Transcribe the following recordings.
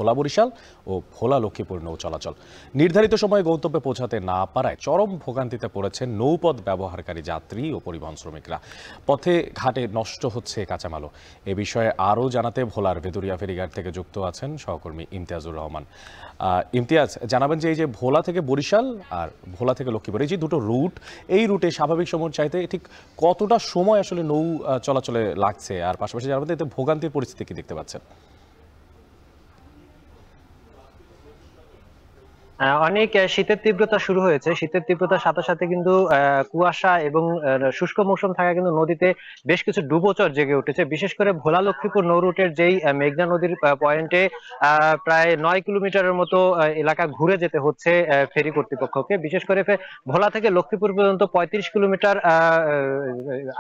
ভোলা বরিশাল ও ভোলা লক্ষ্মীপুর নৌ চলাচল। নির্ধারিত সময়ে গন্তব্যে পৌঁছাতে না পারায় চরম ভোগান্তিতে পড়েছেন নৌপথ ব্যবহারকারী যাত্রী ও পরিবহন শ্রমিকরা। পথে ঘাটে নষ্ট হচ্ছে কাঁচামালও। এ বিষয়ে আরও জানাতে ভোলার ভেদুরিয়া ফেরিঘাট থেকে যুক্ত আছেন সহকর্মী ইমতিয়াজুর রহমান। ইমতিয়াজ, জানাবেন যে এই যে ভোলা থেকে বরিশাল আর ভোলা থেকে লক্ষ্মীপুর, এই যে দুটো রুট, এই রুটে স্বাভাবিক সময় চাইতে ঠিক কতটা সময় আসলে নৌ চলাচলে লাগছে, আর পাশাপাশি জানাবেন এতে ভোগান্তির পরিস্থিতি কি দেখতে পাচ্ছেন? অনেক শীতের তীব্রতা শুরু হয়েছে। শীতের তীব্রতার সাথে সাথে কিন্তু কুয়াশা এবং শুষ্ক মৌসুম থাকা কিন্তু নদীতে বেশ কিছু ডুবোচর জেগে উঠেছে। বিশেষ করে ভোলা লক্ষ্মীপুর নৌ রুটের যেই মেঘনা নদীর পয়েন্টে প্রায় 9 কিলোমিটারের মতো এলাকা ঘুরে যেতে হচ্ছে ফেরি কর্তৃপক্ষকে। বিশেষ করে ভোলা থেকে লক্ষ্মীপুর পর্যন্ত 35 কিলোমিটার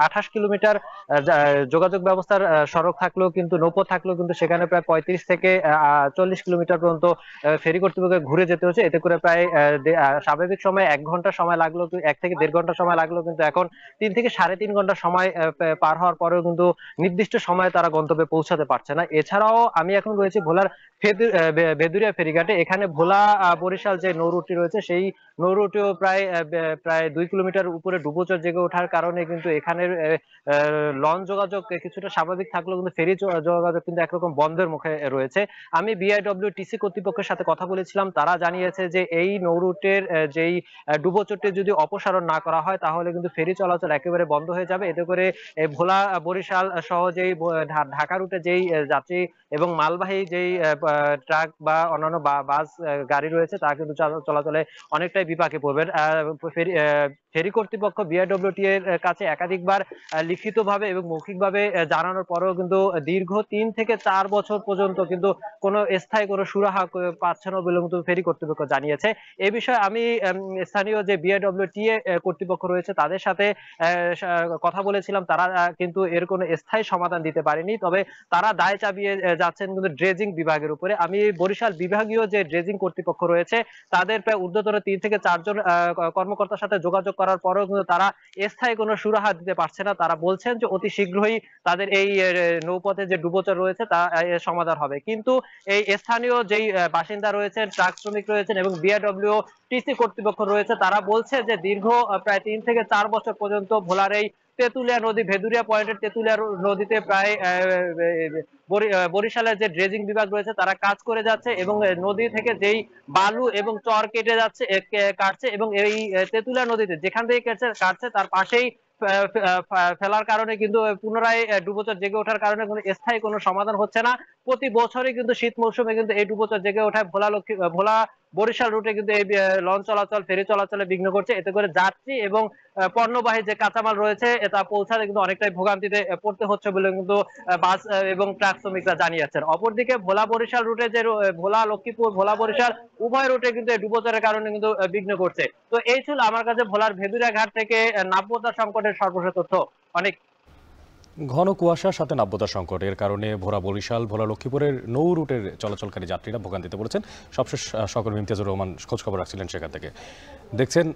28 কিলোমিটার যোগাযোগ ব্যবস্থার সড়ক থাকলেও কিন্তু নৌপথ থাকলেও কিন্তু সেখানে প্রায় 35 থেকে 40 কিলোমিটার পর্যন্ত ফেরি কর্তৃপক্ষকে ঘুরে যেতে হচ্ছে। এতে করে প্রায় স্বাভাবিক সময় 1 ঘন্টা সময় লাগলো, 1 থেকে 1.5 ঘন্টা সময় লাগলো, কিন্তু এখন 3 থেকে 3.5 ঘন্টা সময় পার হওয়ার পরেও কিন্তু নির্দিষ্ট সময়ে তারা গন্তব্যে পৌঁছাতে পারছে না। এছাড়াও আমি এখন রয়েছে ভোলার ভেদুরিয়া ফেরিঘাটে। এখানে ভোলা বরিশাল যে নৌ রুটটি রয়েছে সেই নৌ রুটেও প্রায় 2 কিলোমিটার উপরে ডুবোচর জেগে ওঠার কারণে কিন্তু এখানের লঞ্চ যোগাযোগ কিছুটা স্বাভাবিক থাকলেও কিন্তু ফেরি যোগাযোগ কিন্তু একরকম বন্ধের মুখে রয়েছে। আমি বিআইডব্লিউটিসি কর্তৃপক্ষের সাথে কথা বলেছিলাম, তারা জানিয়েছে যে এই নৌ রুটের যেই ডুবোচরটি যদি অপসারণ না করা হয় তাহলে কিন্তু ফেরি চলাচল একেবারে বন্ধ হয়ে যাবে। এতে করে ভোলা বরিশাল সহ যেই ঢাকা রুটে যেই যাত্রী এবং মালবাহী যেই ট্রাক বা অন্যান্য বাস গাড়ি রয়েছে তা কিন্তু চলাচলে অনেকটাই বিপাকে পড়বে। ফেরি কর্তৃপক্ষ বিআইডব্লিউটি এর কাছে একাধিকবার লিখিতভাবে এবং মৌখিকভাবে জানানোর পরেও কিন্তু দীর্ঘ 3 থেকে 4 বছর পর্যন্ত কিন্তু কোনো স্থায়ী কোনো সুরাহা পাচ্ছে না বলে কিন্তু ফেরি কর্তৃপক্ষ জানিয়েছে। এই বিষয়ে আমি স্থানীয় যে বিআইডব্লিউটি কর্তৃপক্ষ রয়েছে তাদের সাথে কথা বলেছিলাম। তারা কিন্তু এর কোনো স্থায়ী সমাধান দিতে পারেনি। তবে তারা দায় চাপিয়ে যাচ্ছেন কিন্তু ড্রেজিং বিভাগের উপরে। আমি বরিশাল বিভাগীয় যে ড্রেজিং কর্তৃপক্ষ রয়েছে তাদের প্রায় ঊর্ধ্বতন 3 থেকে 4 জন কর্মকর্তার সাথে যোগাযোগ করার পরেও কিন্তু তারা স্থায়ী কোনো সুরাহা দিতে পারছে না। তারা বলছেন যে অতি শীঘ্রই তাদের এই নৌপথে যে ডুবোচর রয়েছে তা সমাধান হবে। কিন্তু এই স্থানীয় যেই বাসিন্দা রয়েছেন, ট্রাক শ্রমিক রয়েছেন এবং বিআরডব্লিউটিসি কর্তৃপক্ষ রয়েছে, তারা বলছে যে দীর্ঘ প্রায় 3 থেকে 4 বছর পর্যন্ত ভোলার এই তেঁতুলিয়া নদী ভেদুরিয়া পয়েন্টের তেঁতুলিয়া নদীতে প্রায় বরিশালের যে ড্রেজিং বিভাগ রয়েছে তারা কাজ করে যাচ্ছে এবং নদী থেকে যেই বালু এবং চর কেটে যাচ্ছে কাটছে এবং এই তেঁতুলিয়া নদীতে যেখান থেকে কাটছে তার পাশেই ফেলার কারণে কিন্তু পুনরায় ডুবোচর জেগে ওঠার কারণে কোনো স্থায়ী কোনো সমাধান হচ্ছে না। প্রতি বছরই কিন্তু শীত মৌসুমে কিন্তু এই ডুবোচর জেগে ওঠায় ভোলা বরিশাল রুটে কিন্তু এই লঞ্চ চলাচল ফেরি চলাচলে বিঘ্ন করছে। এতে করে যাত্রী এবং পণ্যবাহী যে কাঁচামাল রয়েছে তা পৌঁছাতে কিন্তু অনেকটাই ভোগান্তিতে পড়তে হচ্ছে বলে কিন্তু বাস এবং ট্রাক শ্রমিকরা জানিয়েছেন। অপরদিকে ভোলা বরিশাল রুটে যে ভোলা লক্ষ্মীপুর ভোলা বরিশাল উভয় রুটে কিন্তু এই ডুবোচরের কারণে কিন্তু বিঘ্ন করছে। তো এই ছিল আমার কাছে ভোলার ভেদুরিয়া ঘাট থেকে নাব্যতা সংকটের সর্বশেষ তথ্য। অনেক ঘন কুয়াশার সাথে নাব্যতা সংকট, এর কারণে ভোলা বরিশাল ভোলা লক্ষ্মীপুরের নৌ রুটের চলাচলকারী যাত্রীরা ভোগান্তিতে পড়েছেন। সবশেষ সহকর্মী ইমতিয়াজুর রহমান খোঁজখবর রাখছিলেন সেখান থেকে। দেখছেন